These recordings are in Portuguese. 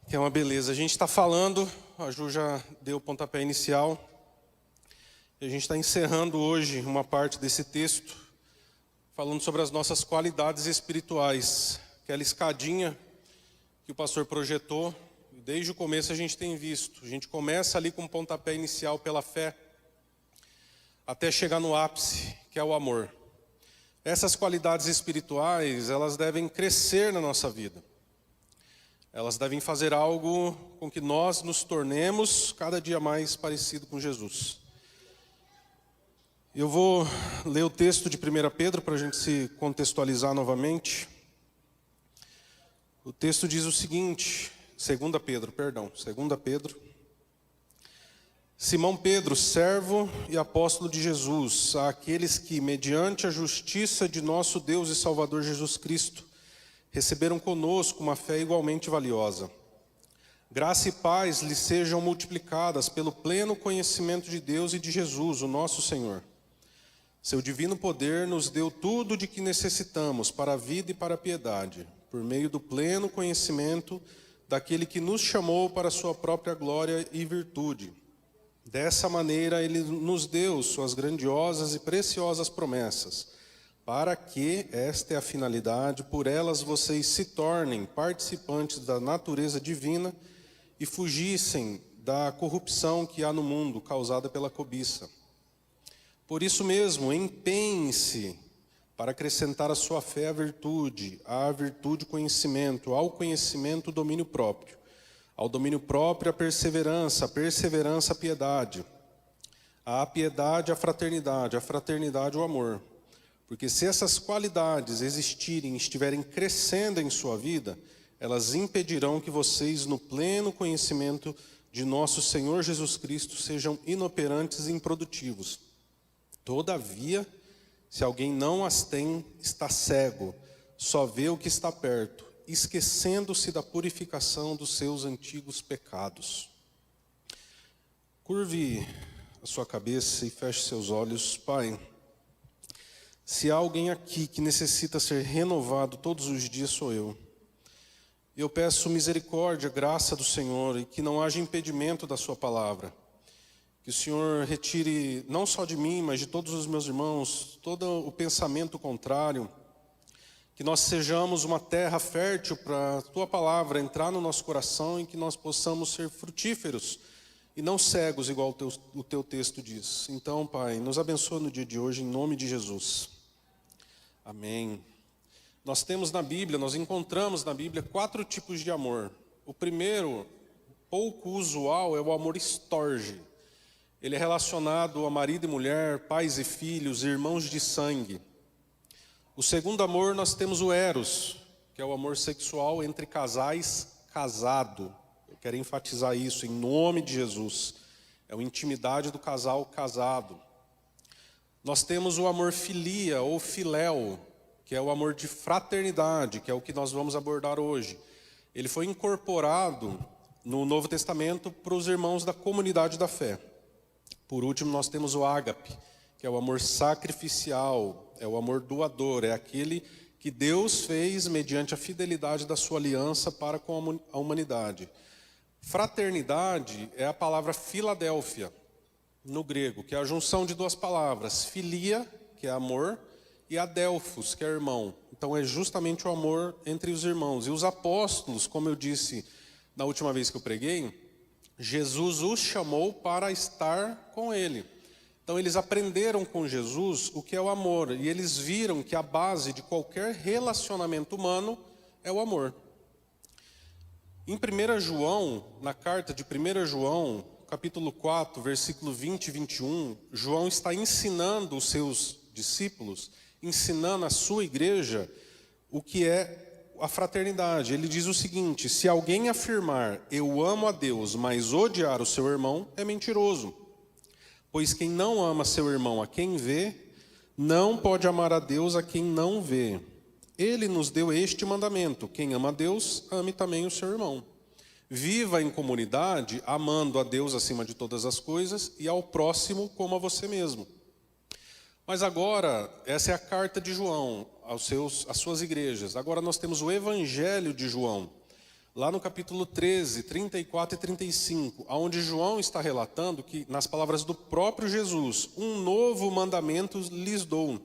Que é uma beleza. A gente está falando, a Ju já deu o pontapé inicial, e a gente está encerrando hoje uma parte desse texto, falando sobre as nossas qualidades espirituais. Aquela escadinha que o pastor projetou, desde o começo a gente tem visto. A gente começa ali com o pontapé inicial pela fé, até chegar no ápice, que é o amor. Essas qualidades espirituais, elas devem crescer na nossa vida. Elas devem fazer algo com que nós nos tornemos cada dia mais parecido com Jesus. Eu vou ler o texto de 1 Pedro para a gente se contextualizar novamente. O texto diz o seguinte, 2 Pedro. Simão Pedro, servo e apóstolo de Jesus, àqueles que, mediante a justiça de nosso Deus e Salvador Jesus Cristo, receberam conosco uma fé igualmente valiosa. Graça e paz lhes sejam multiplicadas pelo pleno conhecimento de Deus e de Jesus, o nosso Senhor. Seu divino poder nos deu tudo de que necessitamos para a vida e para a piedade, por meio do pleno conhecimento daquele que nos chamou para a sua própria glória e virtude. Dessa maneira, Ele nos deu suas grandiosas e preciosas promessas, para que, esta é a finalidade, por elas vocês se tornem participantes da natureza divina e fugissem da corrupção que há no mundo, causada pela cobiça. Por isso mesmo, empenhem-se para acrescentar à sua fé a virtude conhecimento, ao conhecimento domínio próprio, ao domínio próprio a perseverança a piedade, à piedade a fraternidade o amor. Porque se essas qualidades existirem e estiverem crescendo em sua vida, elas impedirão que vocês, no pleno conhecimento de nosso Senhor Jesus Cristo, sejam inoperantes e improdutivos. Todavia, se alguém não as tem, está cego, só vê o que está perto, esquecendo-se da purificação dos seus antigos pecados. Curve a sua cabeça e feche seus olhos, Pai. Se há alguém aqui que necessita ser renovado todos os dias, sou eu. Eu peço misericórdia, graça do Senhor, e que não haja impedimento da sua palavra. Que o Senhor retire, não só de mim, mas de todos os meus irmãos, todo o pensamento contrário. Que nós sejamos uma terra fértil para a tua palavra entrar no nosso coração e que nós possamos ser frutíferos e não cegos, igual o teu texto diz. Então, Pai, nos abençoa no dia de hoje, em nome de Jesus. Amém. Nós encontramos na Bíblia 4 tipos de amor. O primeiro, pouco usual, é o amor estorge. Ele é relacionado a marido e mulher, pais e filhos, irmãos de sangue. O segundo amor, nós temos o eros, que é o amor sexual entre casais casado. Eu quero enfatizar isso em nome de Jesus. É a intimidade do casal casado. Nós temos o amor filia ou filéu, que é o amor de fraternidade, que é o que nós vamos abordar hoje. Ele foi incorporado no Novo Testamento para os irmãos da comunidade da fé. Por último, nós temos o ágape, que é o amor sacrificial, é o amor doador, é aquele que Deus fez mediante a fidelidade da sua aliança para com a humanidade. Fraternidade é a palavra Filadélfia, no grego, que é a junção de 2 palavras, filia, que é amor, e adelphos, que é irmão. Então é justamente o amor entre os irmãos. E os apóstolos, como eu disse na última vez que eu preguei, Jesus os chamou para estar com ele. Então eles aprenderam com Jesus o que é o amor, e eles viram que a base de qualquer relacionamento humano é o amor. Em 1 João, na carta de 1 João, capítulo 4, versículo 20 e 21, João está ensinando os seus discípulos, ensinando a sua igreja o que é a fraternidade. Ele diz o seguinte: se alguém afirmar eu amo a Deus, mas odiar o seu irmão, é mentiroso. Pois quem não ama seu irmão a quem vê, não pode amar a Deus a quem não vê. Ele nos deu este mandamento: quem ama a Deus, ame também o seu irmão. Viva em comunidade, amando a Deus acima de todas as coisas e ao próximo como a você mesmo. Mas agora, essa é a carta de João às suas igrejas. Agora nós temos o Evangelho de João. lá no capítulo 13, 34 e 35, onde João está relatando que, nas palavras do próprio Jesus, um novo mandamento lhes dou.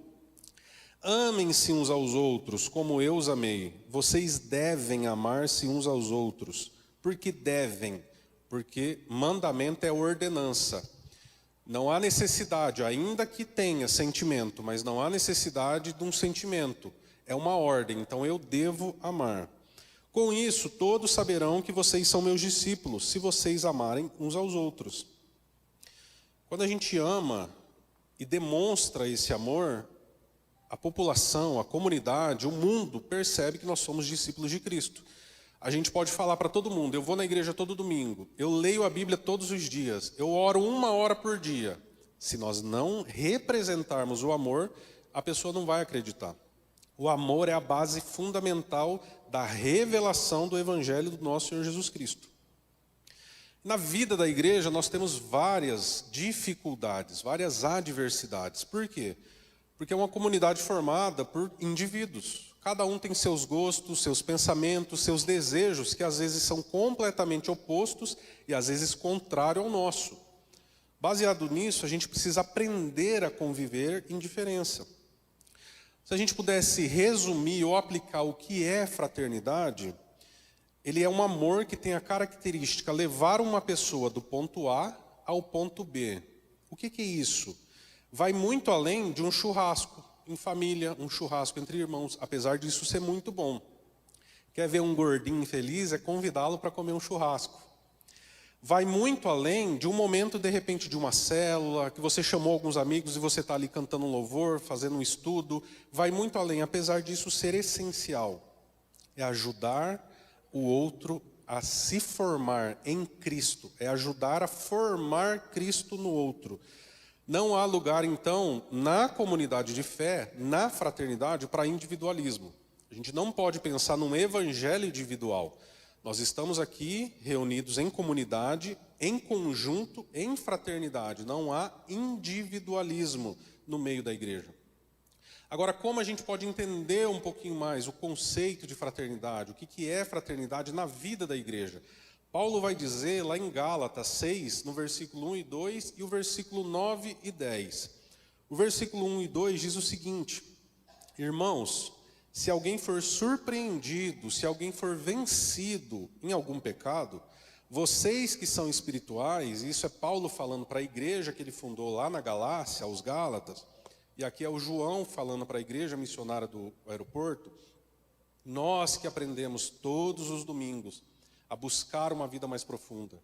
Amem-se uns aos outros, como eu os amei. Vocês devem amar-se uns aos outros. Por que devem? Porque mandamento é ordenança. Não há necessidade, ainda que tenha sentimento, mas não há necessidade de um sentimento. É uma ordem, então eu devo amar. Com isso, todos saberão que vocês são meus discípulos, se vocês amarem uns aos outros. Quando a gente ama e demonstra esse amor, a população, a comunidade, o mundo percebe que nós somos discípulos de Cristo. A gente pode falar para todo mundo, eu vou na igreja todo domingo, eu leio a Bíblia todos os dias, eu oro 1 hora por dia. Se nós não representarmos o amor, a pessoa não vai acreditar. O amor é a base fundamental da revelação do Evangelho do nosso Senhor Jesus Cristo. Na vida da igreja nós temos várias dificuldades, várias adversidades. Por quê? Porque é uma comunidade formada por indivíduos. Cada um tem seus gostos, seus pensamentos, seus desejos, que às vezes são completamente opostos e às vezes contrários ao nosso. Baseado nisso, a gente precisa aprender a conviver em diferença. Se a gente pudesse resumir ou aplicar o que é fraternidade, ele é um amor que tem a característica de levar uma pessoa do ponto A ao ponto B. O que é isso? Vai muito além de um churrasco em família, um churrasco entre irmãos, apesar disso ser muito bom. Quer ver um gordinho feliz? É convidá-lo para comer um churrasco. Vai muito além de um momento, de repente, de uma célula, que você chamou alguns amigos e você está ali cantando um louvor, fazendo um estudo. Vai muito além, apesar disso ser essencial. É ajudar o outro a se formar em Cristo. É ajudar a formar Cristo no outro. Não há lugar, então, na comunidade de fé, na fraternidade, para individualismo. A gente não pode pensar num evangelho individual. Nós estamos aqui reunidos em comunidade, em conjunto, em fraternidade. Não há individualismo no meio da igreja. Agora, como a gente pode entender um pouquinho mais o conceito de fraternidade, o que é fraternidade na vida da igreja? Paulo vai dizer lá em Gálatas 6, no versículo 1 e 2 e o versículo 9 e 10. O versículo 1 e 2 diz o seguinte: irmãos, se alguém for surpreendido, se alguém for vencido em algum pecado, vocês que são espirituais, e isso é Paulo falando para a igreja que ele fundou lá na Galácia, aos Gálatas, e aqui é o João falando para a igreja missionária do aeroporto, nós que aprendemos todos os domingos a buscar uma vida mais profunda.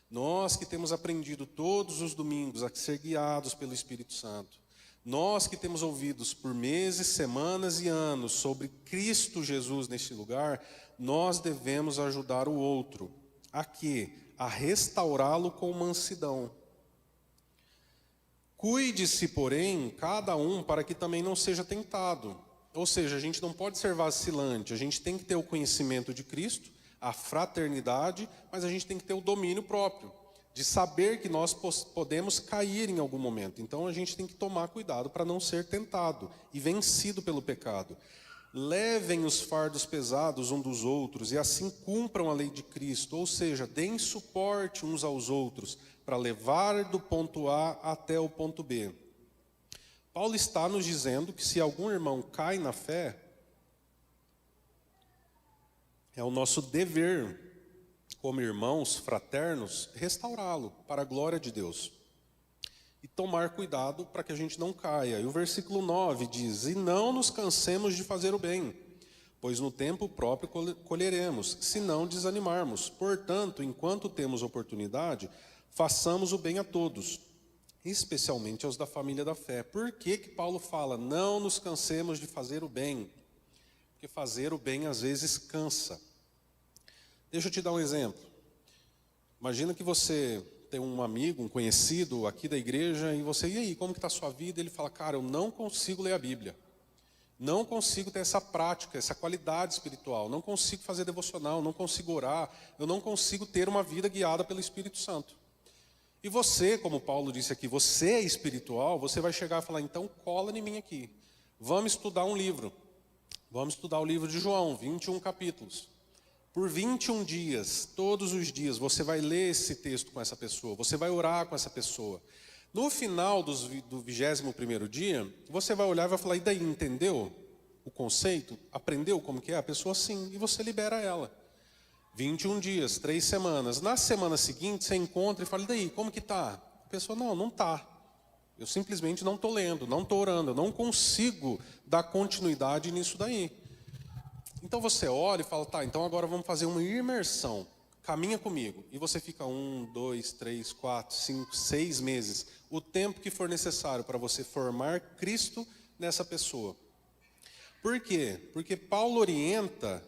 Nós que temos aprendido todos os domingos a ser guiados pelo Espírito Santo. Nós que temos ouvido por meses, semanas e anos sobre Cristo Jesus neste lugar, nós devemos ajudar o outro. A quê? A restaurá-lo com mansidão. Cuide-se, porém, cada um para que também não seja tentado. Ou seja, a gente não pode ser vacilante, a gente tem que ter o conhecimento de Cristo, a fraternidade, mas a gente tem que ter o domínio próprio, de saber que nós podemos cair em algum momento. Então a gente tem que tomar cuidado para não ser tentado e vencido pelo pecado. Levem os fardos pesados uns dos outros e assim cumpram a lei de Cristo, ou seja, deem suporte uns aos outros para levar do ponto A até o ponto B. Paulo está nos dizendo que se algum irmão cai na fé, é o nosso dever, como irmãos fraternos, restaurá-lo para a glória de Deus. E tomar cuidado para que a gente não caia. E o versículo 9 diz: e não nos cansemos de fazer o bem, pois no tempo próprio colheremos, se não desanimarmos. Portanto, enquanto temos oportunidade, façamos o bem a todos, especialmente aos da família da fé. Por que Paulo fala, não nos cansemos de fazer o bem? Porque fazer o bem às vezes cansa. Deixa eu te dar um exemplo. Imagina que você tem um amigo, um conhecido aqui da igreja, e você, e aí, como que está a sua vida? Ele fala, cara, eu não consigo ler a Bíblia. Não consigo ter essa prática, essa qualidade espiritual. Não consigo fazer devocional, não consigo orar. Eu não consigo ter uma vida guiada pelo Espírito Santo. E você, como Paulo disse aqui, você é espiritual, você vai chegar e falar, então cola em mim aqui. Vamos estudar um livro. Vamos estudar o livro de João, 21 capítulos. Por 21 dias, todos os dias, você vai ler esse texto com essa pessoa, você vai orar com essa pessoa. No final do 21º dia, você vai olhar e vai falar, e daí, entendeu o conceito? Aprendeu como que é? A pessoa sim, e você libera ela. 21 dias, 3 semanas. Na semana seguinte, você encontra e fala, e daí, como que tá? A pessoa, não tá. Eu simplesmente não estou lendo, não estou orando, eu não consigo dar continuidade nisso daí. Então você olha e fala, tá, então agora vamos fazer uma imersão. Caminha comigo. E você fica 1, 2, 3, 4, 5, 6 meses. O tempo que for necessário para você formar Cristo nessa pessoa. Por quê? Porque Paulo orienta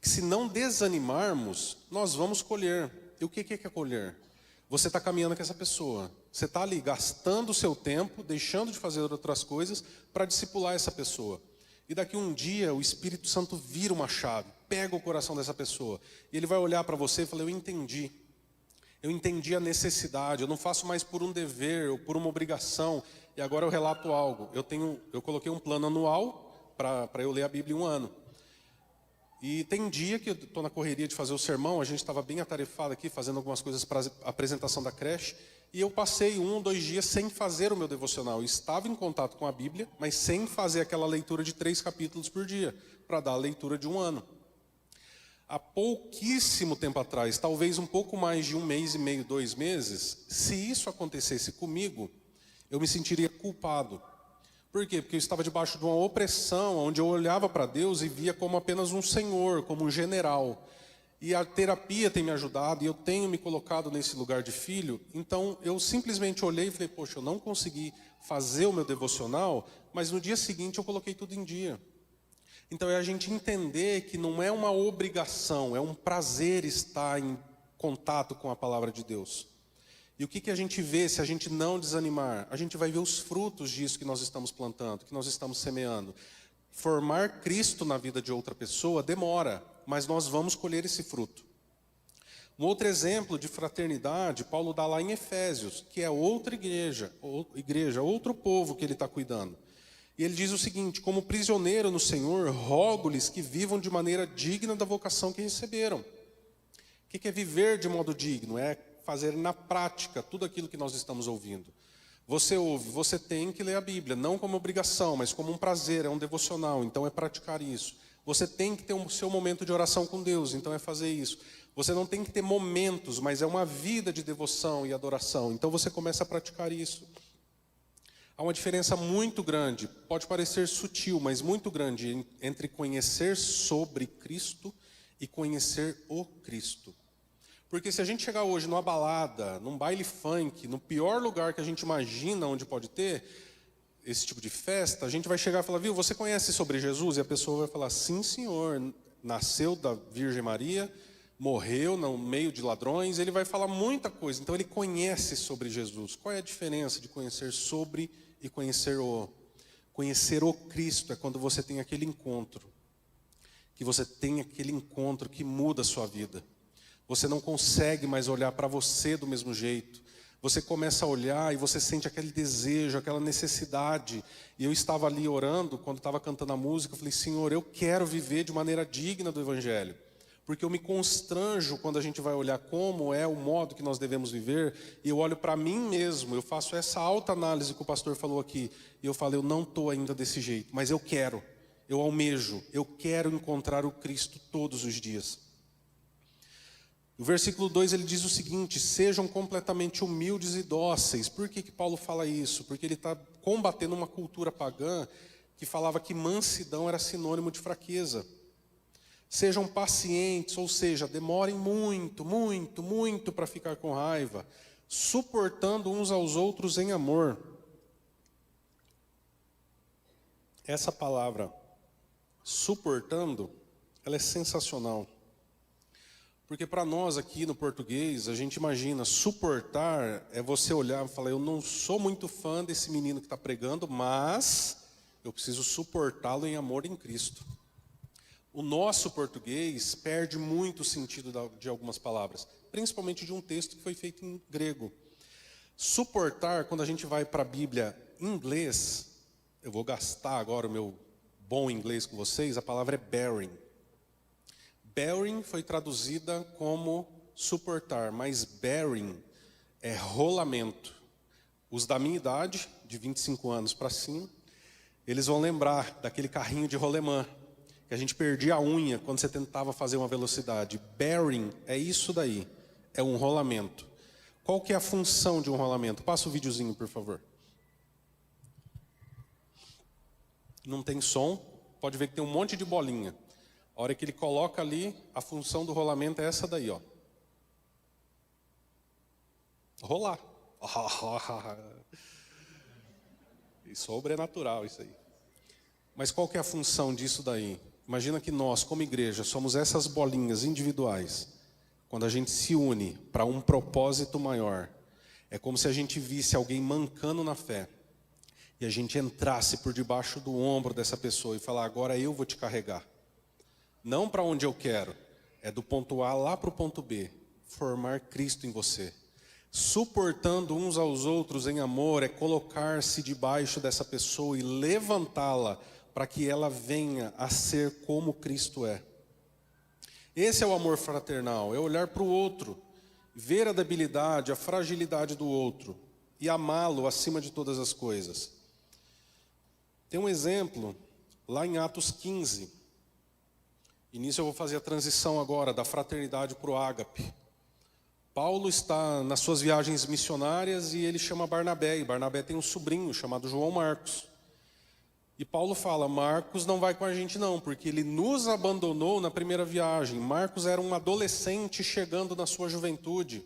que se não desanimarmos, nós vamos colher. E o que é colher? Você está caminhando com essa pessoa. Você está ali gastando o seu tempo, deixando de fazer outras coisas para discipular essa pessoa. E daqui um dia o Espírito Santo vira uma chave, pega o coração dessa pessoa. E ele vai olhar para você e falar, eu entendi a necessidade, eu não faço mais por um dever ou por uma obrigação. E agora eu relato algo, eu coloquei um plano anual para eu ler a Bíblia em um ano. E tem dia que eu estou na correria de fazer o sermão, a gente estava bem atarefado aqui, fazendo algumas coisas para a apresentação da creche, e eu passei 1 ou 2 dias sem fazer o meu devocional. Eu estava em contato com a Bíblia, mas sem fazer aquela leitura de 3 capítulos por dia, para dar a leitura de um ano. Há pouquíssimo tempo atrás, talvez um pouco mais de 1 mês e meio, 2 meses, se isso acontecesse comigo, eu me sentiria culpado. Por quê? Porque eu estava debaixo de uma opressão, onde eu olhava para Deus e via como apenas um senhor, como um general. E a terapia tem me ajudado, e eu tenho me colocado nesse lugar de filho. Então, eu simplesmente olhei e falei, poxa, eu não consegui fazer o meu devocional, mas no dia seguinte eu coloquei tudo em dia. Então, é a gente entender que não é uma obrigação, é um prazer estar em contato com a palavra de Deus. E o que a gente vê se a gente não desanimar? A gente vai ver os frutos disso que nós estamos plantando, que nós estamos semeando. Formar Cristo na vida de outra pessoa demora, mas nós vamos colher esse fruto. Um outro exemplo de fraternidade, Paulo dá lá em Efésios, que é outra igreja, outro povo que ele está cuidando. E ele diz o seguinte, como prisioneiro no Senhor, rogo-lhes que vivam de maneira digna da vocação que receberam. O que é viver de modo digno? É fazer na prática tudo aquilo que nós estamos ouvindo. Você ouve, você tem que ler a Bíblia, não como obrigação, mas como um prazer, é um devocional, então é praticar isso. Você tem que ter o seu momento de oração com Deus, então é fazer isso. Você não tem que ter momentos, mas é uma vida de devoção e adoração, então você começa a praticar isso. Há uma diferença muito grande, pode parecer sutil, mas muito grande, entre conhecer sobre Cristo e conhecer o Cristo. Porque se a gente chegar hoje numa balada, num baile funk, no pior lugar que a gente imagina onde pode ter esse tipo de festa, a gente vai chegar e falar, viu, você conhece sobre Jesus? E a pessoa vai falar, sim senhor, nasceu da Virgem Maria, morreu no meio de ladrões, ele vai falar muita coisa, então ele conhece sobre Jesus. Qual é a diferença de conhecer sobre e conhecer o? Conhecer o Cristo é quando você tem aquele encontro, que você tem aquele encontro que muda a sua vida. Você não consegue mais olhar para você do mesmo jeito. Você começa a olhar e você sente aquele desejo, aquela necessidade. E eu estava ali orando, quando estava cantando a música, eu falei, Senhor, eu quero viver de maneira digna do Evangelho. Porque eu me constranjo quando a gente vai olhar como é o modo que nós devemos viver. E eu olho para mim mesmo, eu faço essa autoanálise que o pastor falou aqui. E eu falo, eu não estou ainda desse jeito, mas eu quero, eu almejo, eu quero encontrar o Cristo todos os dias. No versículo 2 ele diz o seguinte, sejam completamente humildes e dóceis. Por que Paulo fala isso? Porque ele está combatendo uma cultura pagã que falava que mansidão era sinônimo de fraqueza. Sejam pacientes, ou seja, demorem muito, muito, muito para ficar com raiva, suportando uns aos outros em amor. Essa palavra, suportando, ela é sensacional. Porque para nós aqui no português, a gente imagina, suportar é você olhar e falar, eu não sou muito fã desse menino que está pregando, mas eu preciso suportá-lo em amor em Cristo. O nosso português perde muito o sentido de algumas palavras, principalmente de um texto que foi feito em grego. Suportar, quando a gente vai para a Bíblia em inglês, eu vou gastar agora o meu bom inglês com vocês, a palavra é bearing. Bearing foi traduzida como suportar, mas bearing é rolamento. Os da minha idade, de 25 anos para cima, eles vão lembrar daquele carrinho de rolemã, que a gente perdia a unha quando você tentava fazer uma velocidade. Bearing é isso daí, é um rolamento. Qual que é a função de um rolamento? Passa o videozinho, por favor. Não tem som, pode ver que tem um monte de bolinha. A hora que ele coloca ali, a função do rolamento é essa daí, ó. Rolar. Sobrenatural isso aí. Mas qual que é a função disso daí? Imagina que nós, como igreja, somos essas bolinhas individuais. Quando a gente se une para um propósito maior, é como se a gente visse alguém mancando na fé. E a gente entrasse por debaixo do ombro dessa pessoa e falar, agora eu vou te carregar. Não para onde eu quero, é do ponto A lá para o ponto B. Formar Cristo em você. Suportando uns aos outros em amor é colocar-se debaixo dessa pessoa e levantá-la para que ela venha a ser como Cristo é. Esse é o amor fraternal, é olhar para o outro, ver a debilidade, a fragilidade do outro e amá-lo acima de todas as coisas. Tem um exemplo lá em Atos 15. E nisso eu vou fazer a transição agora da fraternidade para o ágape. Paulo está nas suas viagens missionárias e ele chama Barnabé. E Barnabé tem um sobrinho chamado João Marcos. E Paulo fala, Marcos não vai com a gente não, porque ele nos abandonou na primeira viagem. Marcos era um adolescente chegando na sua juventude.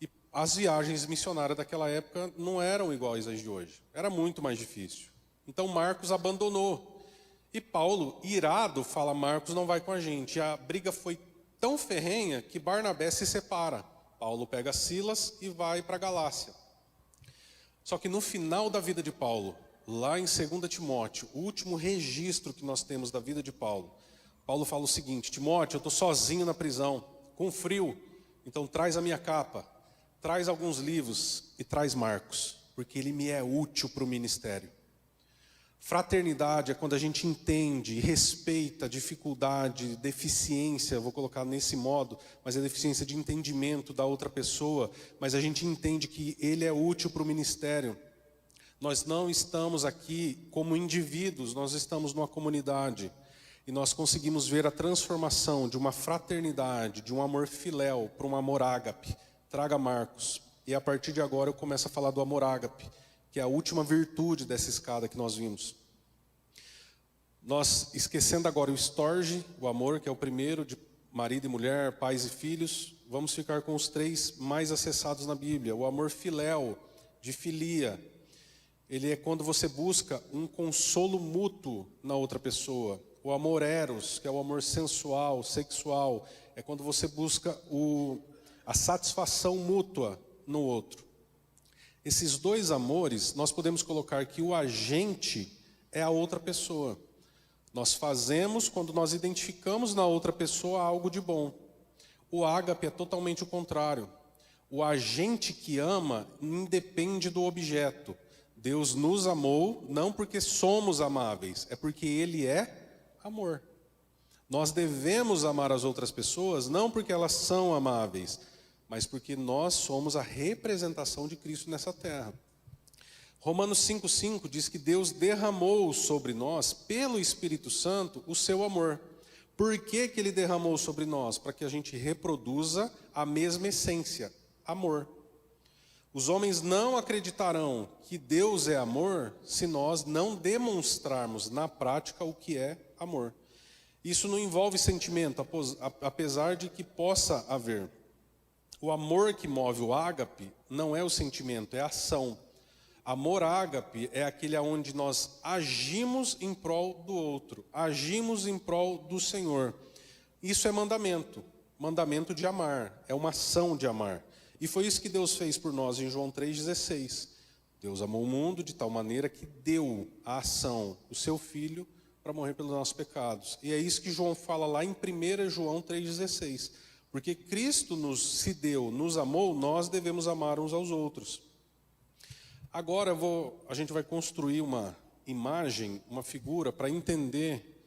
E as viagens missionárias daquela época não eram iguais às de hoje. Era muito mais difícil. Então Marcos abandonou. E Paulo, irado, fala, Marcos não vai com a gente. E a briga foi tão ferrenha que Barnabé se separa. Paulo pega Silas e vai para a Galácia. Só que no final da vida de Paulo, lá em 2 Timóteo, o último registro que nós temos da vida de Paulo, Paulo fala o seguinte, Timóteo, eu estou sozinho na prisão, com frio, então traz a minha capa, traz alguns livros e traz Marcos, porque ele me é útil para o ministério. Fraternidade é quando a gente entende e respeita a dificuldade, deficiência, vou colocar nesse modo, mas é deficiência de entendimento da outra pessoa, mas a gente entende que ele é útil para o ministério. Nós não estamos aqui como indivíduos, nós estamos numa comunidade. E nós conseguimos ver a transformação de uma fraternidade, de um amor filéu para um amor ágape. Traga Marcos. E a partir de agora eu começo a falar do amor ágape, que é a última virtude dessa escada que nós vimos. Nós, esquecendo agora o storge, o amor, que é o primeiro de marido e mulher, pais e filhos, vamos ficar com os 3 mais acessados na Bíblia. O amor filéu, de filia. Ele é quando você busca um consolo mútuo na outra pessoa. O amor eros, que é o amor sensual, sexual, é quando você busca a satisfação mútua no outro. Esses 2 amores, nós podemos colocar que o agente é a outra pessoa. Nós fazemos quando nós identificamos na outra pessoa algo de bom. O ágape é totalmente o contrário. O agente que ama independe do objeto. Deus nos amou não porque somos amáveis, é porque Ele é amor. Nós devemos amar as outras pessoas não porque elas são amáveis, mas porque nós somos a representação de Cristo nessa terra. Romanos 5,5 diz que Deus derramou sobre nós, pelo Espírito Santo, o seu amor. Por que que Ele derramou sobre nós? Para que a gente reproduza a mesma essência, amor. Os homens não acreditarão que Deus é amor se nós não demonstrarmos na prática o que é amor. Isso não envolve sentimento, apesar de que possa haver. O amor que move o ágape não é o sentimento, é a ação. Amor ágape é aquele onde nós agimos em prol do outro, agimos em prol do Senhor. Isso é mandamento, mandamento de amar, é uma ação de amar. E foi isso que Deus fez por nós em João 3,16. Deus amou o mundo de tal maneira que deu a ação, o seu Filho, para morrer pelos nossos pecados. E é isso que João fala lá em 1 João 3,16. Porque Cristo se deu, nos amou, nós devemos amar uns aos outros. Agora a gente vai construir uma imagem, uma figura, para entender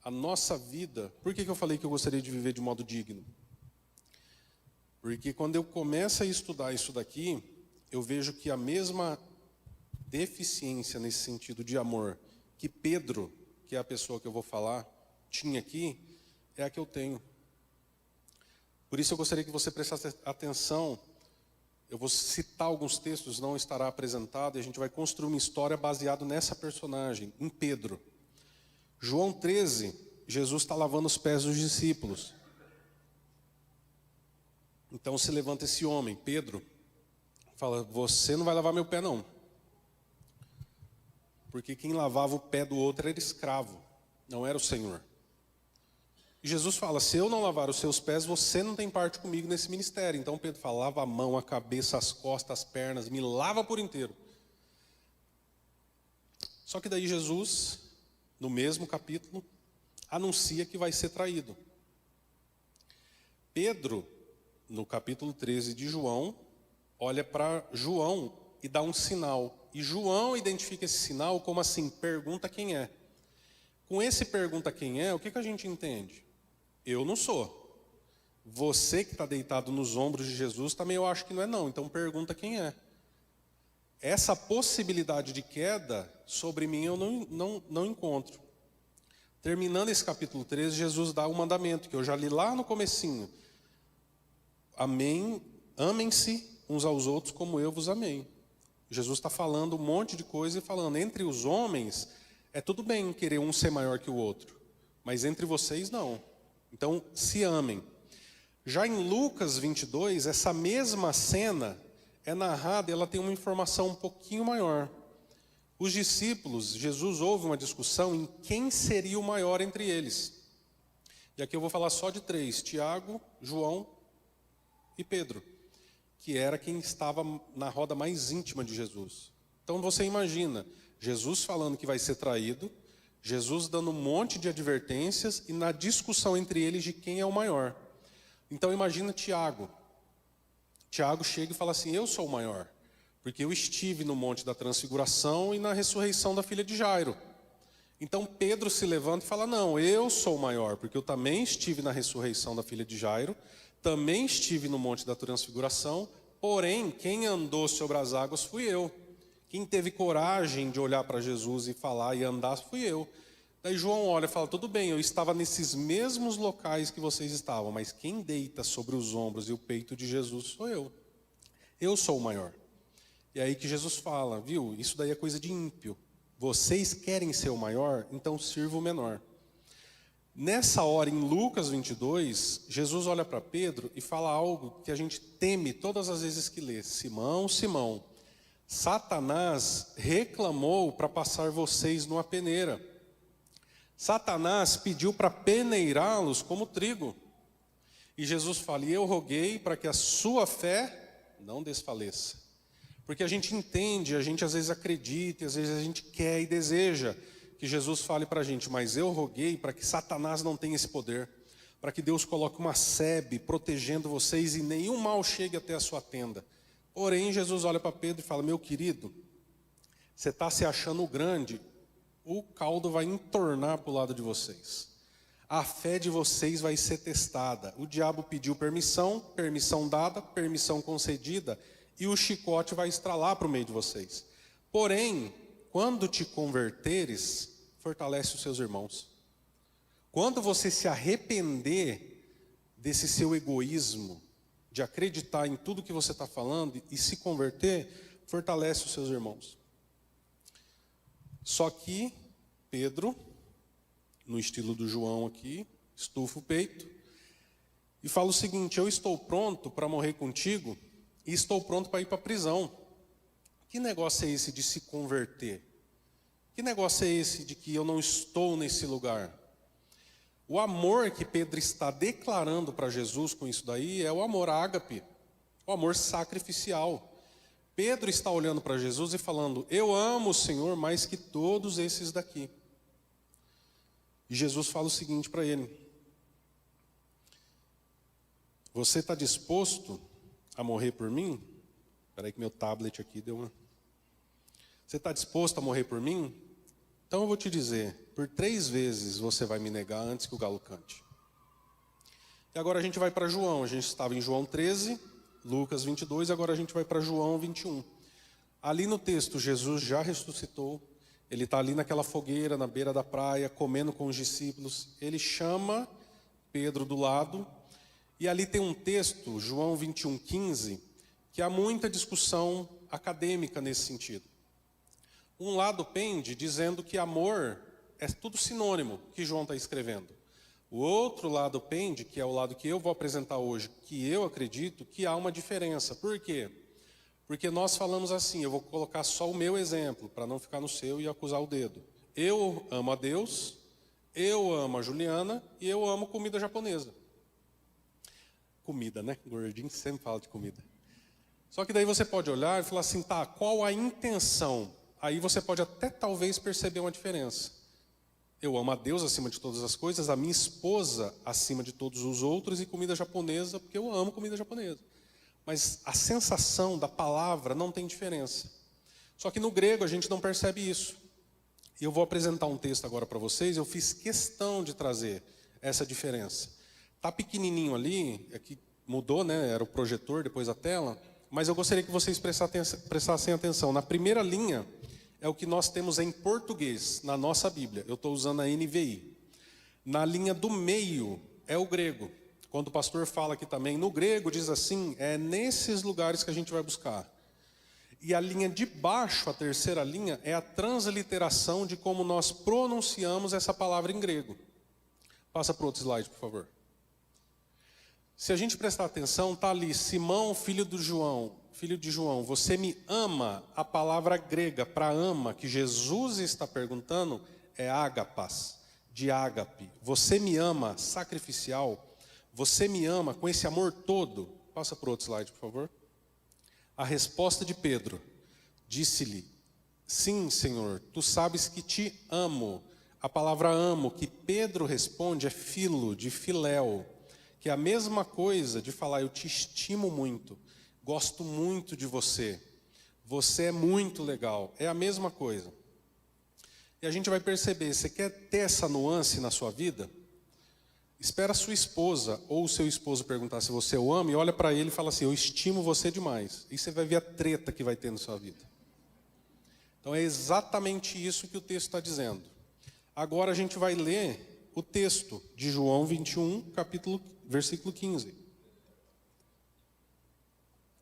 a nossa vida... Por que eu falei que eu gostaria de viver de modo digno? Porque quando eu começo a estudar isso daqui, eu vejo que a mesma deficiência nesse sentido de amor que Pedro, que é a pessoa que eu vou falar, tinha aqui, é a que eu tenho. Por isso eu gostaria que você prestasse atenção. Eu vou citar alguns textos, não estará apresentado, e a gente vai construir uma história baseada nessa personagem, em Pedro. João 13, Jesus está lavando os pés dos discípulos. Então se levanta esse homem, Pedro, fala: você não vai lavar meu pé não. Porque quem lavava o pé do outro era escravo, não era o Senhor. E Jesus fala: se eu não lavar os seus pés, você não tem parte comigo nesse ministério. Então Pedro fala: lava a mão, a cabeça, as costas, as pernas, me lava por inteiro. Só que daí Jesus, no mesmo capítulo, anuncia que vai ser traído. Pedro, no capítulo 13 de João, olha para João e dá um sinal. E João identifica esse sinal como assim: pergunta quem é. Com esse pergunta quem é, o que a gente entende? Eu não sou. Você que está deitado nos ombros de Jesus, também eu acho que não é não. Então pergunta quem é. Essa possibilidade de queda sobre mim eu não encontro. Terminando esse capítulo 13, Jesus dá o mandamento, que eu já li lá no comecinho. Amém, amem-se uns aos outros como eu vos amei. Jesus está falando um monte de coisa e falando: entre os homens, é tudo bem querer um ser maior que o outro. Mas entre vocês, não. Então, se amem. Já em Lucas 22, essa mesma cena é narrada e ela tem uma informação um pouquinho maior. Os discípulos, Jesus houve uma discussão em quem seria o maior entre eles. E aqui eu vou falar só de 3, Tiago, João e Pedro, que era quem estava na roda mais íntima de Jesus. Então você imagina, Jesus falando que vai ser traído, Jesus dando um monte de advertências e na discussão entre eles de quem é o maior. Então imagina Tiago. Tiago chega e fala assim: eu sou o maior, porque eu estive no Monte da Transfiguração e na ressurreição da filha de Jairo. Então Pedro se levanta e fala: não, eu sou o maior, porque eu também estive na ressurreição da filha de Jairo, também estive no Monte da Transfiguração, porém quem andou sobre as águas fui eu. Quem teve coragem de olhar para Jesus e falar e andar fui eu. Daí João olha e fala: tudo bem, eu estava nesses mesmos locais que vocês estavam, mas quem deita sobre os ombros e o peito de Jesus sou eu. Eu sou o maior. E aí que Jesus fala: viu, isso daí é coisa de ímpio. Vocês querem ser o maior, então sirva o menor. Nessa hora, em Lucas 22, Jesus olha para Pedro e fala algo que a gente teme todas as vezes que lê: Simão, Simão, Satanás reclamou para passar vocês numa peneira. Satanás pediu para peneirá-los como trigo. E Jesus fala: e eu roguei para que a sua fé não desfaleça. Porque a gente entende, a gente às vezes acredita, e às vezes a gente quer e deseja que Jesus fale para a gente: mas eu roguei para que Satanás não tenha esse poder, para que Deus coloque uma sebe protegendo vocês e nenhum mal chegue até a sua tenda. Porém, Jesus olha para Pedro e fala: meu querido, você está se achando grande, o caldo vai entornar para o lado de vocês. A fé de vocês vai ser testada. O diabo pediu permissão, permissão dada, permissão concedida, e o chicote vai estralar para o meio de vocês. Porém, quando te converteres, fortalece os seus irmãos. Quando você se arrepender desse seu egoísmo, de acreditar em tudo que você está falando e se converter, fortalece os seus irmãos. Só que Pedro, no estilo do João aqui, estufa o peito e fala o seguinte: eu estou pronto para morrer contigo e estou pronto para ir para a prisão. Que negócio é esse de se converter? Que negócio é esse de que eu não estou nesse lugar? O amor que Pedro está declarando para Jesus com isso daí é o amor ágape, o amor sacrificial. Pedro está olhando para Jesus e falando: eu amo o Senhor mais que todos esses daqui. E Jesus fala o seguinte para ele: você está disposto a morrer por mim? Espera aí que meu tablet aqui deu uma... Você está disposto a morrer por mim? Então eu vou te dizer, por 3 vezes você vai me negar antes que o galo cante. E agora a gente vai para João. A gente estava em João 13, Lucas 22, agora a gente vai para João 21. Ali no texto, Jesus já ressuscitou. Ele está ali naquela fogueira, na beira da praia, comendo com os discípulos. Ele chama Pedro do lado. E ali tem um texto, João 21, 15, que há muita discussão acadêmica nesse sentido. Um lado pende dizendo que amor é tudo sinônimo que João está escrevendo. O outro lado pende, que é o lado que eu vou apresentar hoje, que eu acredito que há uma diferença. Por quê? Porque nós falamos assim, eu vou colocar só o meu exemplo, para não ficar no seu e acusar o dedo. Eu amo a Deus, eu amo a Juliana e eu amo comida japonesa. Comida, né? Gordinho sempre fala de comida. Só que daí você pode olhar e falar assim, tá, qual a intenção? Aí você pode até talvez perceber uma diferença. Eu amo a Deus acima de todas as coisas, a minha esposa acima de todos os outros e comida japonesa, porque eu amo comida japonesa. Mas a sensação da palavra não tem diferença. Só que no grego a gente não percebe isso. E eu vou apresentar um texto agora para vocês, eu fiz questão de trazer essa diferença. Está pequenininho ali, aqui mudou, né? Era o projetor, depois a tela. Mas eu gostaria que vocês prestassem atenção. Na primeira linha é o que nós temos em português, na nossa Bíblia. Eu estou usando a NVI. Na linha do meio é o grego. Quando o pastor fala aqui também, no grego diz assim, é nesses lugares que a gente vai buscar. E a linha de baixo, a terceira linha, é a transliteração de como nós pronunciamos essa palavra em grego. Passa para o outro slide, por favor. Se a gente prestar atenção, está ali, Simão, filho de João, você me ama? A palavra grega para ama, que Jesus está perguntando, é ágapas, de ágape. Você me ama, sacrificial. Você me ama com esse amor todo. Passa para o outro slide, por favor. A resposta de Pedro, disse-lhe, sim, Senhor, tu sabes que te amo. A palavra amo, que Pedro responde, é filo, de filéu. Que é a mesma coisa de falar, eu te estimo muito, gosto muito de você, você é muito legal, é a mesma coisa. E a gente vai perceber, você quer ter essa nuance na sua vida? Espera a sua esposa ou o seu esposo perguntar se você o ama e olha para ele e fala assim, eu estimo você demais. E você vai ver a treta que vai ter na sua vida. Então é exatamente isso que o texto está dizendo. Agora a gente vai ler o texto de João 21, versículo 15.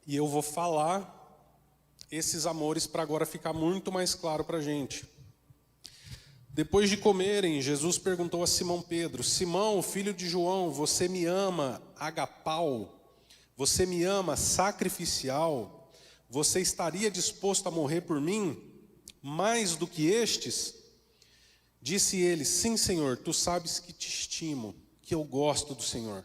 E eu vou falar esses amores para agora ficar muito mais claro para a gente. Depois de comerem, Jesus perguntou a Simão Pedro, Simão, filho de João, você me ama agapau? Você me ama sacrificial? Você estaria disposto a morrer por mim? Mais do que estes? Disse ele, sim, Senhor, tu sabes que te estimo, que eu gosto do Senhor.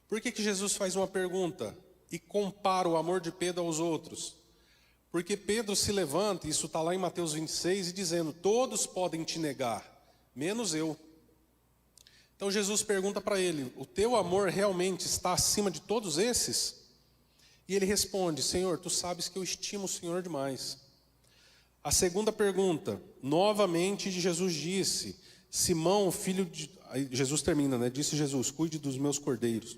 Por que Jesus faz uma pergunta e compara o amor de Pedro aos outros? Porque Pedro se levanta, isso está lá em Mateus 26, e dizendo, todos podem te negar, menos eu. Então Jesus pergunta para ele, o teu amor realmente está acima de todos esses? E ele responde, Senhor, tu sabes que eu estimo o Senhor demais. A segunda pergunta, novamente Jesus disse, Simão, filho de... Aí Jesus termina, né? Disse Jesus, cuide dos meus cordeiros.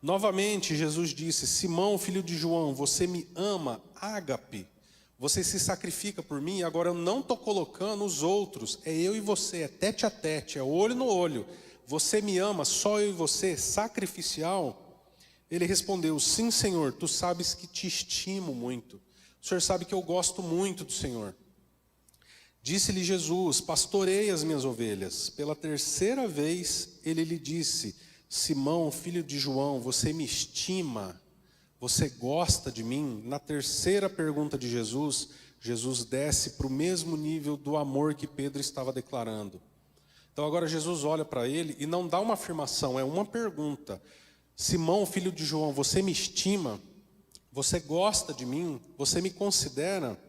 Novamente Jesus disse, Simão, filho de João, você me ama, ágape. Você se sacrifica por mim, agora eu não estou colocando os outros, é eu e você, é tete a tete, é olho no olho. Você me ama, só eu e você, sacrificial? Ele respondeu, sim, Senhor, tu sabes que te estimo muito. O Senhor sabe que eu gosto muito do Senhor. Disse-lhe Jesus, pastorei as minhas ovelhas. Pela terceira vez ele lhe disse, Simão, filho de João, você me estima? Você gosta de mim? Na terceira pergunta de Jesus, Jesus desce para o mesmo nível do amor que Pedro estava declarando. Então agora Jesus olha para ele e não dá uma afirmação, é uma pergunta. Simão, filho de João, você me estima? Você gosta de mim? Você me considera?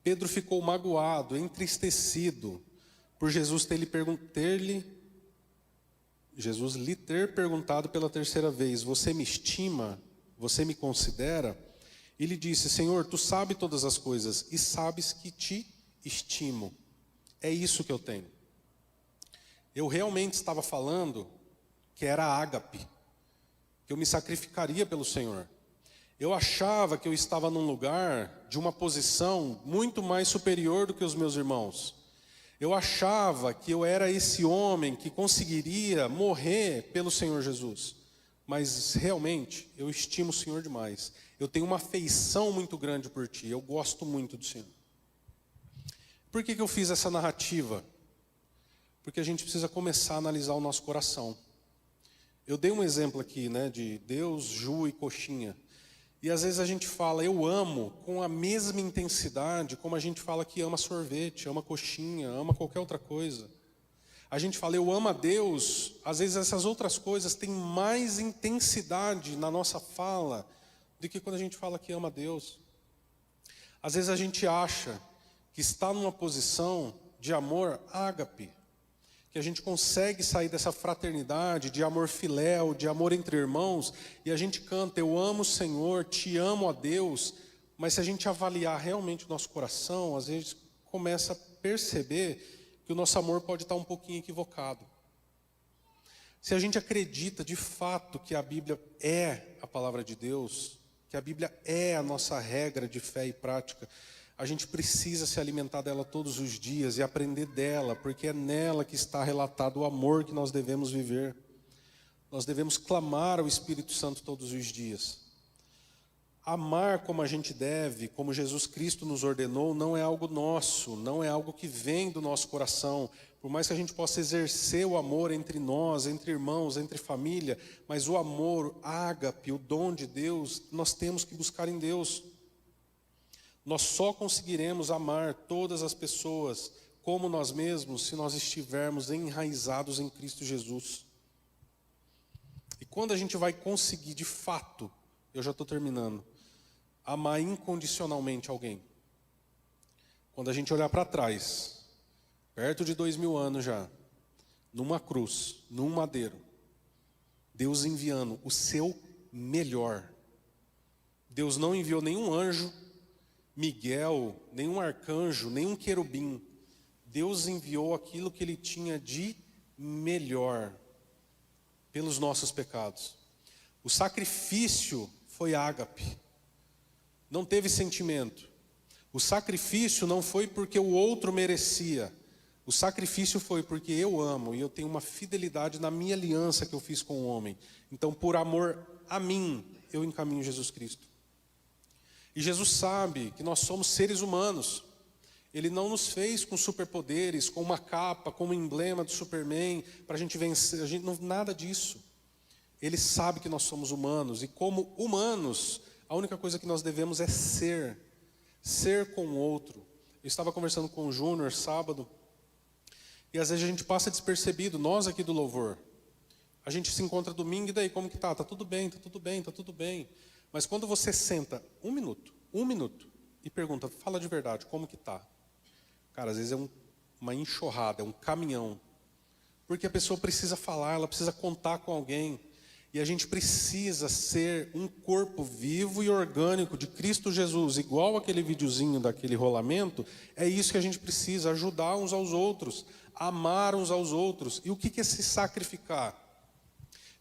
Pedro ficou magoado, entristecido, por Jesus lhe ter perguntado pela terceira vez, você me estima? Você me considera? Ele disse, Senhor, tu sabes todas as coisas e sabes que te estimo. É isso que eu tenho. Eu realmente estava falando que era ágape, que eu me sacrificaria pelo Senhor. Eu achava que eu estava num lugar de uma posição muito mais superior do que os meus irmãos. Eu achava que eu era esse homem que conseguiria morrer pelo Senhor Jesus. Mas realmente, eu estimo o Senhor demais. Eu tenho uma afeição muito grande por Ti. Eu gosto muito do Senhor. Por que eu fiz essa narrativa? Porque a gente precisa começar a analisar o nosso coração. Eu dei um exemplo aqui, né, de Deus, Ju e coxinha. E às vezes a gente fala, eu amo, com a mesma intensidade como a gente fala que ama sorvete, ama coxinha, ama qualquer outra coisa. A gente fala, eu amo a Deus, às vezes essas outras coisas têm mais intensidade na nossa fala do que quando a gente fala que ama a Deus. Às vezes a gente acha que está numa posição de amor ágape, que a gente consegue sair dessa fraternidade, de amor filéu, de amor entre irmãos, e a gente canta, eu amo o Senhor, te amo a Deus, mas se a gente avaliar realmente o nosso coração, às vezes começa a perceber que o nosso amor pode estar um pouquinho equivocado. Se a gente acredita de fato que a Bíblia é a palavra de Deus, que a Bíblia é a nossa regra de fé e prática, a gente precisa se alimentar dela todos os dias e aprender dela, porque é nela que está relatado o amor que nós devemos viver. Nós devemos clamar ao Espírito Santo todos os dias. Amar como a gente deve, como Jesus Cristo nos ordenou, não é algo nosso, não é algo que vem do nosso coração. Por mais que a gente possa exercer o amor entre nós, entre irmãos, entre família, mas o amor, ágape, o dom de Deus, nós temos que buscar em Deus. Nós só conseguiremos amar todas as pessoas como nós mesmos se nós estivermos enraizados em Cristo Jesus. E quando a gente vai conseguir de fato, eu já estou terminando, amar incondicionalmente alguém? Quando a gente olhar para trás, perto de 2000 anos já, numa cruz, num madeiro, Deus enviando o seu melhor. Deus não enviou nenhum anjo, Miguel, nenhum arcanjo, nenhum querubim. Deus enviou aquilo que Ele tinha de melhor pelos nossos pecados. O sacrifício foi ágape, não teve sentimento. O sacrifício não foi porque o outro merecia. O sacrifício foi porque eu amo e eu tenho uma fidelidade na minha aliança que eu fiz com o homem. Então, por amor a mim, eu encaminho Jesus Cristo. E Jesus sabe que nós somos seres humanos. Ele não nos fez com superpoderes, com uma capa, com um emblema do Superman, para a gente vencer, nada disso. Ele sabe que nós somos humanos, e como humanos, a única coisa que nós devemos é ser com o outro. Eu estava conversando com o Júnior sábado, e às vezes a gente passa despercebido, nós aqui do louvor. A gente se encontra domingo, e daí, como que tá? Tá tudo bem, tá tudo bem, tá tudo bem. Mas quando você senta um minuto, e pergunta, fala de verdade, como que tá? Cara, às vezes é uma enxurrada, é um caminhão. Porque a pessoa precisa falar, ela precisa contar com alguém. E a gente precisa ser um corpo vivo e orgânico de Cristo Jesus, igual aquele videozinho daquele rolamento. É isso que a gente precisa, ajudar uns aos outros, amar uns aos outros. E o que é se sacrificar?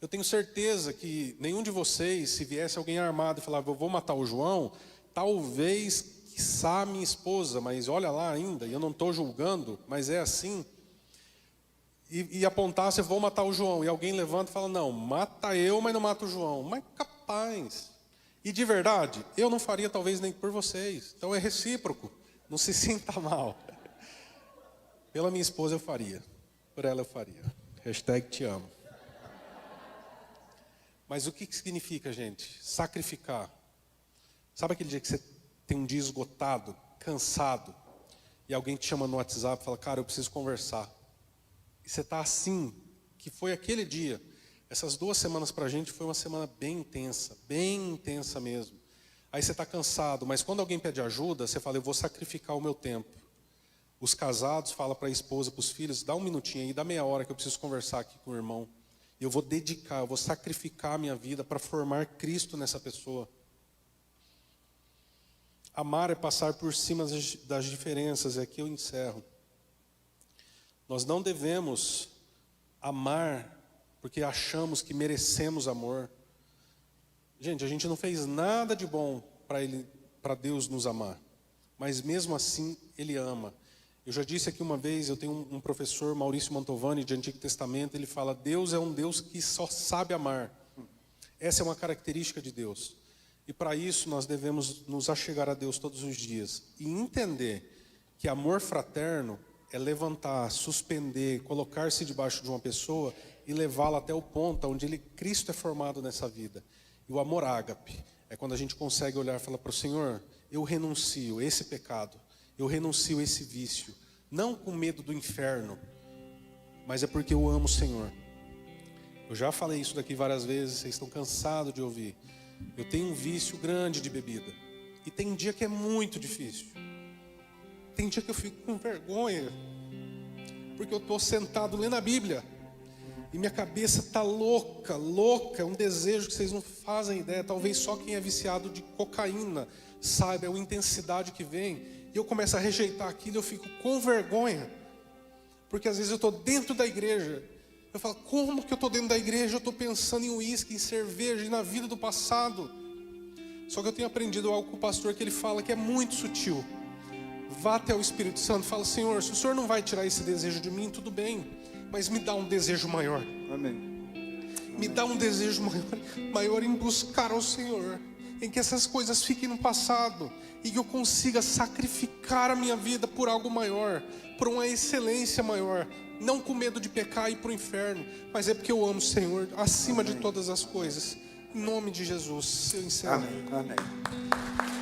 Eu tenho certeza que nenhum de vocês, se viesse alguém armado e falar, eu vou matar o João, talvez, quiçá, minha esposa, mas olha lá ainda, e eu não estou julgando, mas é assim, e apontasse, eu vou matar o João, e alguém levanta e fala, não, mata eu, mas não mata o João. Mas capaz. E de verdade, eu não faria talvez nem por vocês. Então é recíproco, não se sinta mal. Pela minha esposa eu faria, por ela eu faria. Hashtag te amo. Mas o que significa, gente? Sacrificar. Sabe aquele dia que você tem um dia esgotado, cansado, e alguém te chama no WhatsApp e fala, cara, eu preciso conversar. E você está assim, que foi aquele dia. Essas 2 semanas para a gente foi uma semana bem intensa mesmo. Aí você está cansado, mas quando alguém pede ajuda, você fala, eu vou sacrificar o meu tempo. Os casados falam para a esposa, para os filhos, dá um minutinho aí, dá meia hora que eu preciso conversar aqui com o irmão. Eu vou dedicar, eu vou sacrificar a minha vida para formar Cristo nessa pessoa. Amar é passar por cima das diferenças, é aqui eu encerro. Nós não devemos amar porque achamos que merecemos amor. Gente, a gente não fez nada de bom para Deus nos amar, mas mesmo assim Ele ama. Eu já disse aqui uma vez, eu tenho um professor, Maurício Mantovani, de Antigo Testamento, ele fala: Deus é um Deus que só sabe amar. Essa é uma característica de Deus. E para isso nós devemos nos achegar a Deus todos os dias e entender que amor fraterno é levantar, suspender, colocar-se debaixo de uma pessoa e levá-la até o ponto onde Cristo é formado nessa vida. E o amor ágape é quando a gente consegue olhar e falar para o Senhor: eu renuncio a esse pecado, eu renuncio a esse vício, não com medo do inferno, mas é porque eu amo o Senhor. Eu já falei isso daqui várias vezes, vocês estão cansados de ouvir. Eu tenho um vício grande de bebida, e tem dia que é muito difícil. Tem dia que eu fico com vergonha, porque eu estou sentado lendo a Bíblia, e minha cabeça está louca, é um desejo que vocês não fazem ideia. Talvez só quem é viciado de cocaína saiba a intensidade que vem, e eu começo a rejeitar aquilo, eu fico com vergonha, porque às vezes eu estou dentro da igreja, eu falo: como que eu estou dentro da igreja, eu estou pensando em uísque, em cerveja e na vida do passado. Só que eu tenho aprendido algo com o pastor, que ele fala que é muito sutil. Vá até o Espírito Santo e fala: Senhor, se o Senhor não vai tirar esse desejo de mim, tudo bem, mas me dá um desejo maior. Amém. Me dá um desejo maior em buscar ao Senhor, em que essas coisas fiquem no passado e que eu consiga sacrificar a minha vida por algo maior, por uma excelência maior, não com medo de pecar e ir para o inferno, mas é porque eu amo o Senhor acima de todas as coisas. Em nome de Jesus, eu encerro. Amém. Amém.